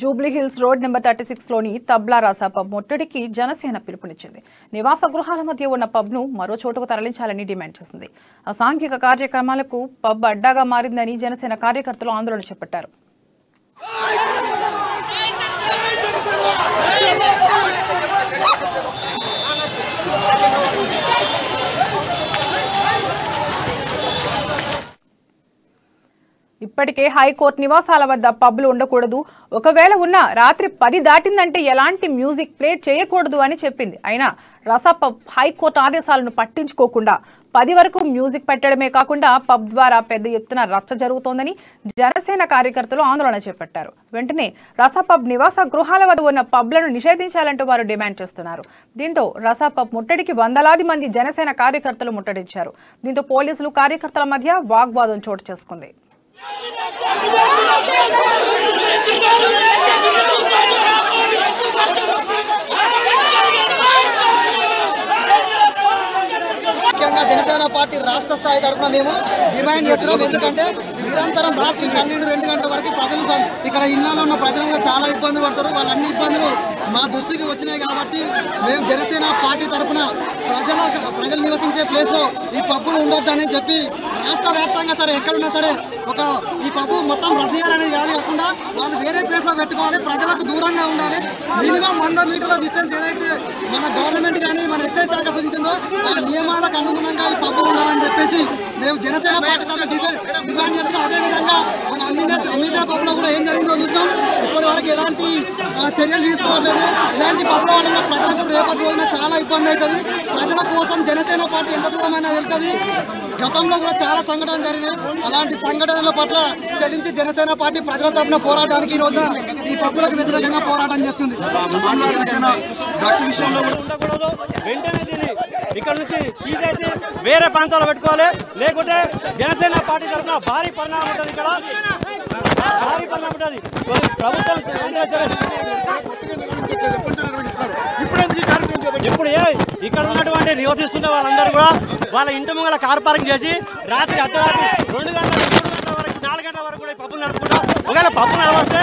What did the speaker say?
Jubilee Hills road number 36లోని Tabula Rasa pub ముట్టడికి జనసేన పిలుపునిచ్చింది. నివాస గృహాల మధ్య ఉన్న పబ్ను మరో చోటుకు తరలించాలని డిమాండ్ చేసింది. అసాంఘిక కార్యక్రమాలకు పబ్ అడ్డాగా మారిందని జనసేన కార్యకర్తలు ఆందోళన చేపట్టారు. ఇప్పటికే హైకోర్టు నివాసాల వద్ద పబ్లు ఉండకూడదు, ఒకవేళ ఉన్న రాత్రి 10 దాటిందంటే ఎలాంటి మ్యూజిక్ ప్లే చేయకూడదు అని చెప్పింది. అయినా రసా పబ్ హైకోర్టు ఆదేశాలను పట్టించుకోకుండా 10 వరకు మ్యూజిక్ పెట్టడమే కాకుండా పబ్ ద్వారా పెద్ద ఎత్తున రచ్చ జరుగుతోందని జనసేన కార్యకర్తలు ఆందోళన చేపట్టారు. వెంటనే రసా పబ్ నివాస గృహాల వద్ద ఉన్న పబ్లను నిషేధించాలంటూ వారు డిమాండ్ చేస్తున్నారు. దీంతో రసా పబ్ ముట్టడికి వందలాది మంది జనసేన కార్యకర్తలు ముట్టడించారు. దీంతో పోలీసులు కార్యకర్తల మధ్య వాగ్వాదం చోటు చేసుకుంది. ముఖ్యంగా జనసేన పార్టీ రాష్ట్ర స్థాయి తరఫున మేము డిమాండ్ చేస్తున్నాం. ఎందుకంటే నిరంతరం రాత్రి 12-2 గంటల వరకు ప్రజలు ఇక్కడ ఇళ్లలో ఉన్న ప్రజలు కూడా చాలా ఇబ్బందులు పడతారు. వాళ్ళన్ని ఇబ్బందులు మా దృష్టికి వచ్చినాయి కాబట్టి మేము జనసేన పార్టీ తరఫున ప్రజలు నివసించే ప్లేస్లో ఈ పబ్బులు ఉండొద్దని చెప్పి రాష్ట్ర వ్యాప్తంగా సరే ఎక్కడున్నా సరే ఈ పబ్బు మొత్తం రద్దు చేయాలనేది కాకుండా వాళ్ళు వేరే ప్లేస్లో పెట్టుకోవాలి, ప్రజలకు దూరంగా ఉండాలి. మినిమం 100 మీటర్ల డిస్టెన్స్ ఏదైతే మన గవర్నమెంట్ కానీ మన ఎక్సైజ్ శాఖ సూచించిందో ఆ నియమాలకు అనుగుణంగా ఈ పబ్బులు ఉండాలని చెప్పేసి మేము జనసేన పార్టీ తరఫున డిమాండ్ చేస్తున్నాం. అదేవిధంగా మన అమీజా పబ్బులో కూడా ఏం జరిగిందో చూస్తాం. ఇప్పటి వరకు ఎలాంటి చర్యలు తీసుకోవట్లేదు. ఇలాంటి పబ్బుల వల్ల ప్రజలకు రేపటి రోజున చాలా ఇబ్బంది అవుతుంది. ప్రజల కోసం జనసేన పార్టీ ఎంత దూరమైనా వెళ్తుంది. గతంలో కూడా చాలా సంఘటనలు జరిగినాయి. అలాంటి సంఘటనల పట్ల చెల్లించి జనసేన పార్టీ ప్రజల తరఫున పోరాటానికి ఈ రోజు ఈ పబ్బులకు వ్యతిరేకంగా పోరాటం చేస్తుంది. ఇక్కడ నుంచి తీసేసి వేరే ప్రాంతాల్లో పెట్టుకోవాలి, లేకుంటే జనసేన పార్టీ తరఫున భారీ పరిణామం ఉంటుంది. ఇక్కడ భారీ పరిణామం ఉంటుంది. ప్రభుత్వం ఇప్పుడు ఇక్కడ ఉన్నటువంటి నివసిస్తున్న వాళ్ళందరూ కూడా వాళ్ళ ఇంటి ముంగల కార్ పార్కింగ్ చేసి రాత్రి అర్ధరాత్రి 2 గంటల 3 గంటల వరకు 4 గంటల వరకు కూడా పబ్బులు నడుపుకుంటాం. ఒకవేళ పబ్బులు నడవస్తే